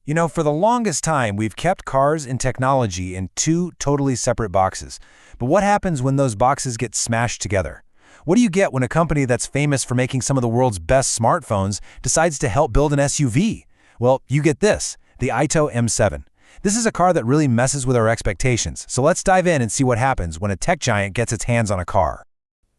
You know, for the longest time, we've kept cars and technology in two totally separate boxes. But what happens when those boxes get smashed together? What do you get when a company that's famous for making some of the world's best smartphones decides to help build an SUV? Well, you get this, the AITO M7. This is a car that really messes with our expectations, so let's dive in and see what happens when a tech giant gets its hands on a car.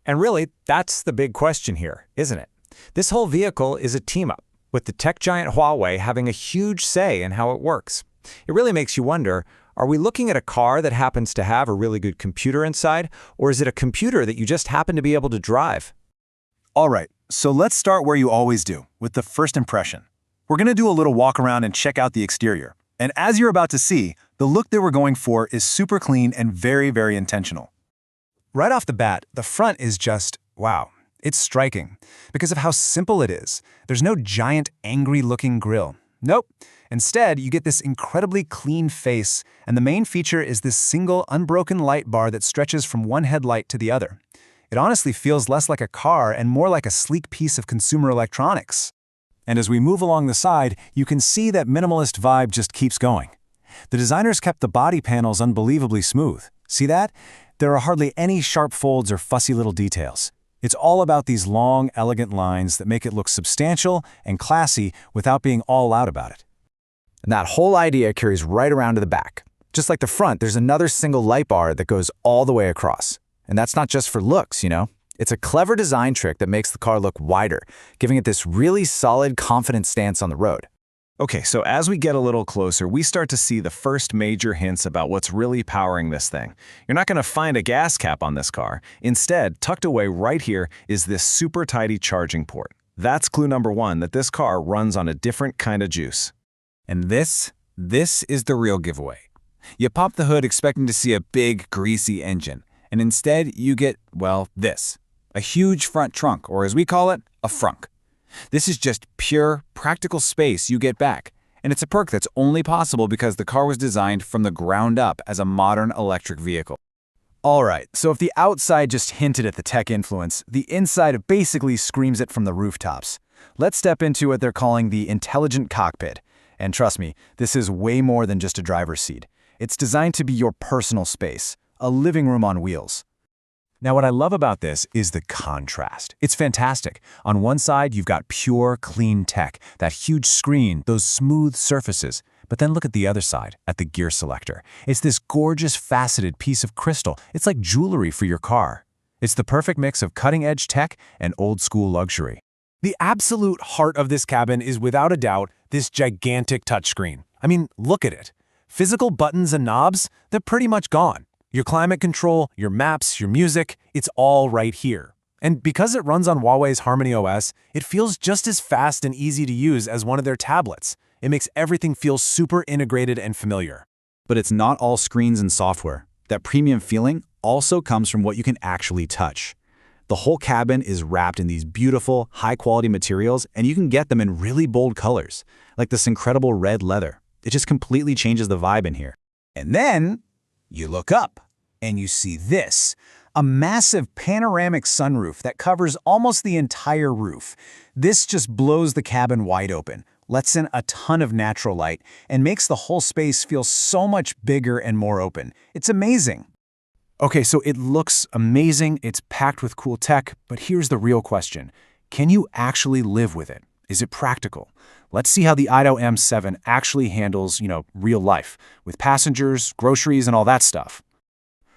And really, that's the big question here, isn't it? This whole vehicle is a team-up, with the tech giant Huawei having a huge say in how it works. It really makes you wonder, are we looking at a car that happens to have a really good computer inside, or is it a computer that you just happen to be able to drive? All right, so let's start where you always do, with the first impression. We're going to do a little walk around and check out the exterior. And as you're about to see, the look they were going for is super clean and very, very intentional. Right off the bat, the front is just, wow. It's striking because of how simple it is. There's no giant, angry-looking grille. Nope. Instead, you get this incredibly clean face, and the main feature is this single, unbroken light bar that stretches from one headlight to the other. It honestly feels less like a car and more like a sleek piece of consumer electronics. And as we move along the side, you can see that minimalist vibe just keeps going. The designers kept the body panels unbelievably smooth. See that? There are hardly any sharp folds or fussy little details. It's all about these long, elegant lines that make it look substantial and classy without being all out about it. And that whole idea carries right around to the back. Just like the front, there's another single light bar that goes all the way across. And that's not just for looks, you know? It's a clever design trick that makes the car look wider, giving it this really solid, confident stance on the road. Okay, so as we get a little closer, we start to see the first major hints about what's really powering this thing. You're not going to find a gas cap on this car. Instead, tucked away right here is this super tidy charging port. That's clue number one, that this car runs on a different kind of juice. And this is the real giveaway. You pop the hood expecting to see a big, greasy engine, and instead you get, well, this. A huge front trunk, or as we call it, a frunk. This is just pure, practical space you get back, and it's a perk that's only possible because the car was designed from the ground up as a modern electric vehicle. All right, so if the outside just hinted at the tech influence, the inside basically screams it from the rooftops. Let's step into what they're calling the intelligent cockpit. And trust me, this is way more than just a driver's seat. It's designed to be your personal space, a living room on wheels. Now, what I love about this is the contrast. It's fantastic. On one side, you've got pure, clean tech, that huge screen, those smooth surfaces. But then look at the other side, at the gear selector. It's this gorgeous, faceted piece of crystal. It's like jewelry for your car. It's the perfect mix of cutting-edge tech and old-school luxury. The absolute heart of this cabin is, without a doubt, this gigantic touchscreen. I mean, look at it. Physical buttons and knobs, they're pretty much gone. Your climate control, your maps, your music, it's all right here. And because it runs on Huawei's Harmony OS, it feels just as fast and easy to use as one of their tablets. It makes everything feel super integrated and familiar. But it's not all screens and software. That premium feeling also comes from what you can actually touch. The whole cabin is wrapped in these beautiful, high-quality materials, and you can get them in really bold colors, like this incredible red leather. It just completely changes the vibe in here. And then you look up, and you see this, a massive panoramic sunroof that covers almost the entire roof. This just blows the cabin wide open, lets in a ton of natural light, and makes the whole space feel so much bigger and more open. It's amazing. Okay, so it looks amazing, it's packed with cool tech, but here's the real question. Can you actually live with it? Is it practical? Let's see how the AITO M7 actually handles, real life, with passengers, groceries, and all that stuff.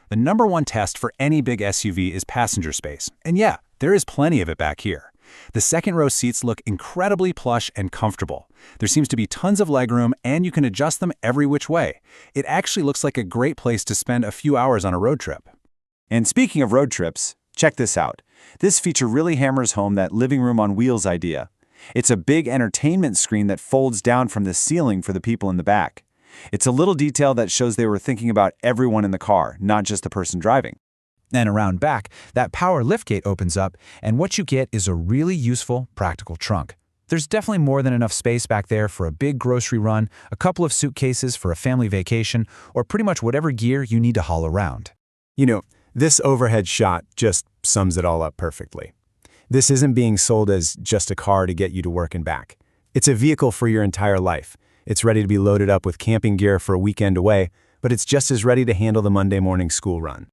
The number one test for any big SUV is passenger space. And yeah, there is plenty of it back here. The second row seats look incredibly plush and comfortable. There seems to be tons of legroom, and you can adjust them every which way. It actually looks like a great place to spend a few hours on a road trip. And speaking of road trips, check this out. This feature really hammers home that living room on wheels idea. It's a big entertainment screen that folds down from the ceiling for the people in the back. It's a little detail that shows they were thinking about everyone in the car, not just the person driving. And around back, that power liftgate opens up, and what you get is a really useful, practical trunk. There's definitely more than enough space back there for a big grocery run, a couple of suitcases for a family vacation, or pretty much whatever gear you need to haul around. This overhead shot just sums it all up perfectly. This isn't being sold as just a car to get you to work and back. It's a vehicle for your entire life. It's ready to be loaded up with camping gear for a weekend away, but it's just as ready to handle the Monday morning school run.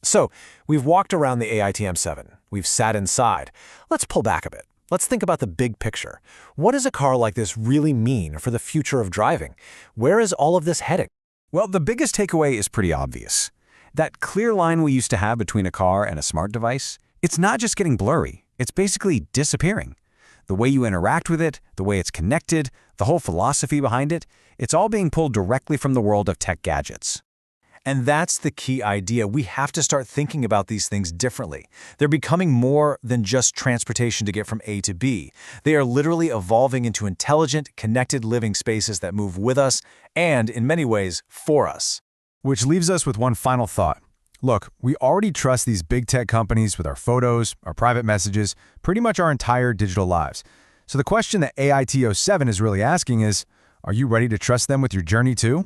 So, we've walked around the AITO M7. We've sat inside. Let's pull back a bit. Let's think about the big picture. What does a car like this really mean for the future of driving? Where is all of this heading? Well, the biggest takeaway is pretty obvious. That clear line we used to have between a car and a smart device, it's not just getting blurry, it's basically disappearing. The way you interact with it, the way it's connected, the whole philosophy behind it, it's all being pulled directly from the world of tech gadgets. And that's the key idea. We have to start thinking about these things differently. They're becoming more than just transportation to get from A to B. They are literally evolving into intelligent, connected living spaces that move with us and, in many ways, for us. Which leaves us with one final thought. Look, we already trust these big tech companies with our photos, our private messages, pretty much our entire digital lives. So the question that AITO 7 is really asking is, are you ready to trust them with your journey too?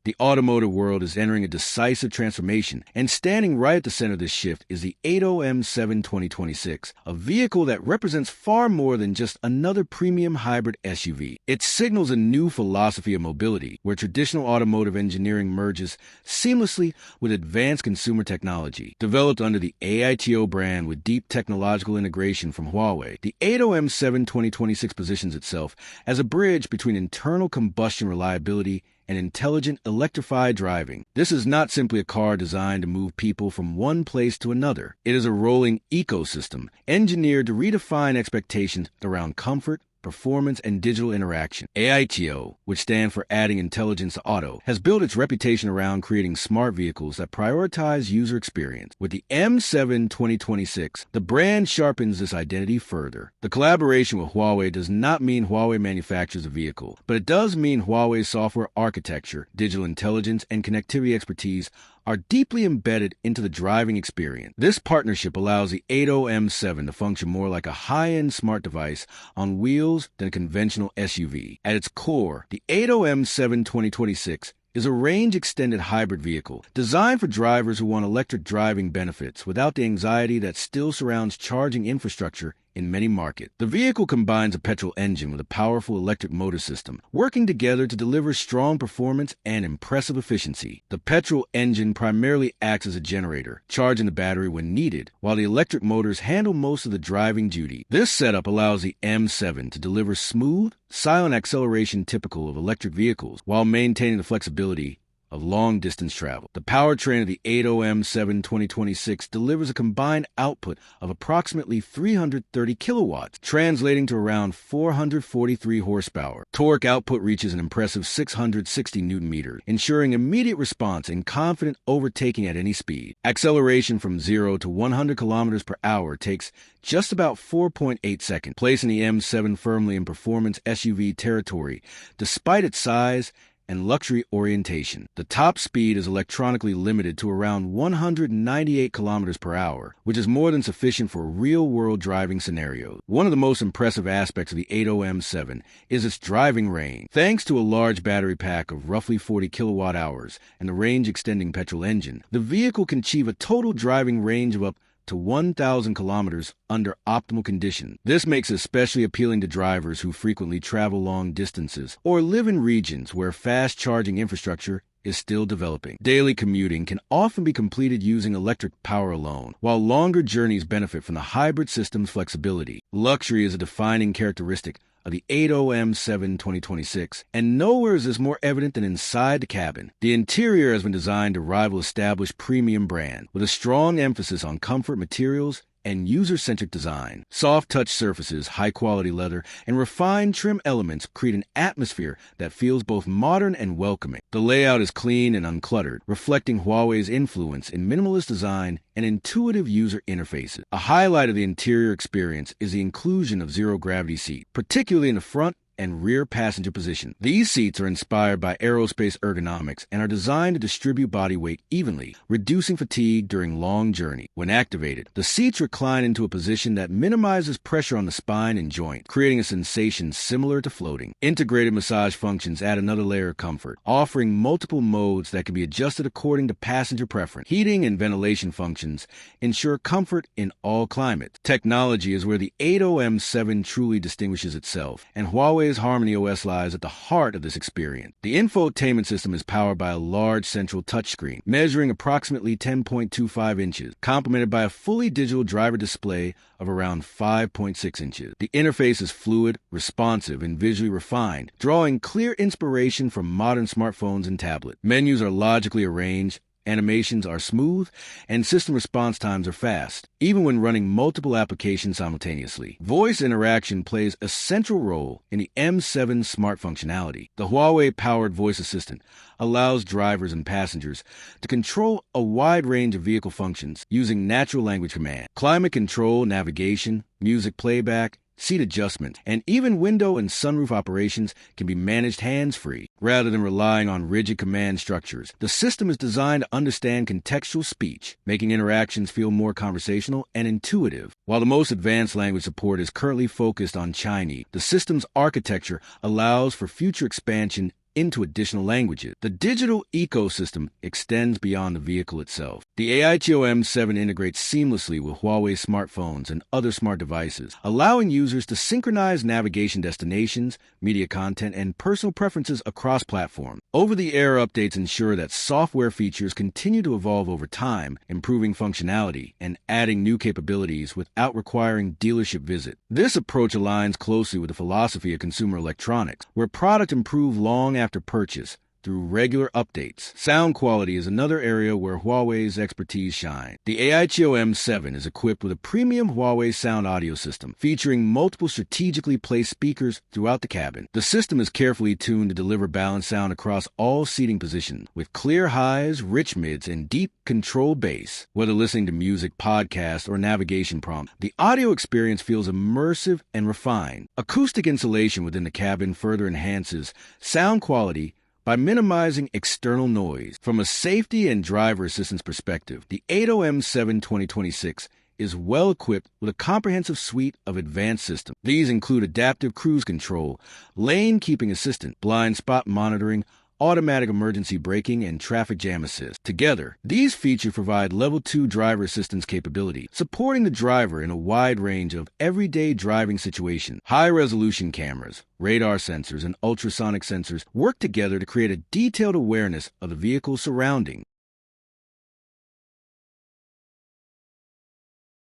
The automotive world is entering a decisive transformation, and standing right at the center of this shift is the AITO M7 2026, a vehicle that represents far more than just another premium hybrid SUV. It signals a new philosophy of mobility, where traditional automotive engineering merges seamlessly with advanced consumer technology. Developed under the AITO brand with deep technological integration from Huawei, the AITO M7 2026 positions itself as a bridge between internal combustion reliability and intelligent electrified driving. This is not simply a car designed to move people from one place to another. It is a rolling ecosystem engineered to redefine expectations around comfort, performance, and digital interaction. AITO, which stands for Adding Intelligence to Auto, has built its reputation around creating smart vehicles that prioritize user experience. With the M7 2026, the brand sharpens this identity further. The collaboration with Huawei does not mean Huawei manufactures a vehicle, but it does mean Huawei's software architecture, digital intelligence, and connectivity expertise are deeply embedded into the driving experience. This partnership allows the AITO M7 to function more like a high-end smart device on wheels than a conventional SUV. At its core, the AITO M7 2026 is a range-extended hybrid vehicle designed for drivers who want electric driving benefits without the anxiety that still surrounds charging infrastructure in many markets. The vehicle combines a petrol engine with a powerful electric motor system, working together to deliver strong performance and impressive efficiency. The petrol engine primarily acts as a generator, charging the battery when needed, while the electric motors handle most of the driving duty. This setup allows the M7 to deliver smooth, silent acceleration typical of electric vehicles, while maintaining the flexibility of long-distance travel. The powertrain of the AITO M7 2026 delivers a combined output of approximately 330 kilowatts, translating to around 443 horsepower. Torque output reaches an impressive 660 newton-meters, ensuring immediate response and confident overtaking at any speed. Acceleration from 0 to 100 kilometers per hour takes just about 4.8 seconds, placing the M7 firmly in performance SUV territory, despite its size and luxury orientation. The top speed is electronically limited to around 198 kilometers per hour, which is more than sufficient for real-world driving scenarios. One of the most impressive aspects of the AITO M7 is its driving range. Thanks to a large battery pack of roughly 40 kilowatt hours and the range-extending petrol engine, the vehicle can achieve a total driving range of up to 1,000 kilometers under optimal conditions. This makes it especially appealing to drivers who frequently travel long distances or live in regions where fast charging infrastructure is still developing. Daily commuting can often be completed using electric power alone, while longer journeys benefit from the hybrid system's flexibility. Luxury is a defining characteristic of the AITO M7 2026, and nowhere is this more evident than inside the cabin. The interior has been designed to rival established premium brand, with a strong emphasis on comfort materials and user-centric design. Soft-touch surfaces, high-quality leather, and refined trim elements create an atmosphere that feels both modern and welcoming. The layout is clean and uncluttered, reflecting Huawei's influence in minimalist design and intuitive user interfaces. A highlight of the interior experience is the inclusion of zero-gravity seats, particularly in the front and rear passenger position. These seats are inspired by aerospace ergonomics and are designed to distribute body weight evenly, reducing fatigue during long journeys. When activated, the seats recline into a position that minimizes pressure on the spine and joint, creating a sensation similar to floating. Integrated massage functions add another layer of comfort, offering multiple modes that can be adjusted according to passenger preference. Heating and ventilation functions ensure comfort in all climates. Technology is where the AITO M7 truly distinguishes itself, and Huawei's Huawei's Harmony OS lies at the heart of this experience. The infotainment system is powered by a large central touchscreen, measuring approximately 10.25 inches, complemented by a fully digital driver display of around 5.6 inches. The interface is fluid, responsive, and visually refined, drawing clear inspiration from modern smartphones and tablets. Menus are logically arranged, animations are smooth, and system response times are fast, even when running multiple applications simultaneously. Voice interaction plays a central role in the M7's smart functionality. The Huawei-powered voice assistant allows drivers and passengers to control a wide range of vehicle functions using natural language command. Climate control, navigation, music playback, seat adjustment, and even window and sunroof operations can be managed hands-free, rather than relying on rigid command structures. The system is designed to understand contextual speech, making interactions feel more conversational and intuitive. While the most advanced language support is currently focused on Chinese, the system's architecture allows for future expansion into additional languages. The digital ecosystem extends beyond the vehicle itself. The AITO M7 integrates seamlessly with Huawei smartphones and other smart devices, allowing users to synchronize navigation destinations, media content, and personal preferences across platforms. Over-the-air updates ensure that software features continue to evolve over time, improving functionality and adding new capabilities without requiring dealership visits. This approach aligns closely with the philosophy of consumer electronics, where products improve long after purchase through regular updates. Sound quality is another area where Huawei's expertise shines. The AITO M7 is equipped with a premium Huawei sound audio system, featuring multiple strategically placed speakers throughout the cabin. The system is carefully tuned to deliver balanced sound across all seating positions, with clear highs, rich mids, and deep controlled bass. Whether listening to music, podcasts, or navigation prompts, the audio experience feels immersive and refined. Acoustic insulation within the cabin further enhances sound quality by minimizing external noise. From a safety and driver assistance perspective, the AITO M7 2026 is well equipped with a comprehensive suite of advanced systems. These include adaptive cruise control, lane keeping assistant, blind spot monitoring, automatic emergency braking, and traffic jam assist. Together, these features provide Level 2 driver assistance capability, supporting the driver in a wide range of everyday driving situations. High-resolution cameras, radar sensors, and ultrasonic sensors work together to create a detailed awareness of the vehicle's surroundings.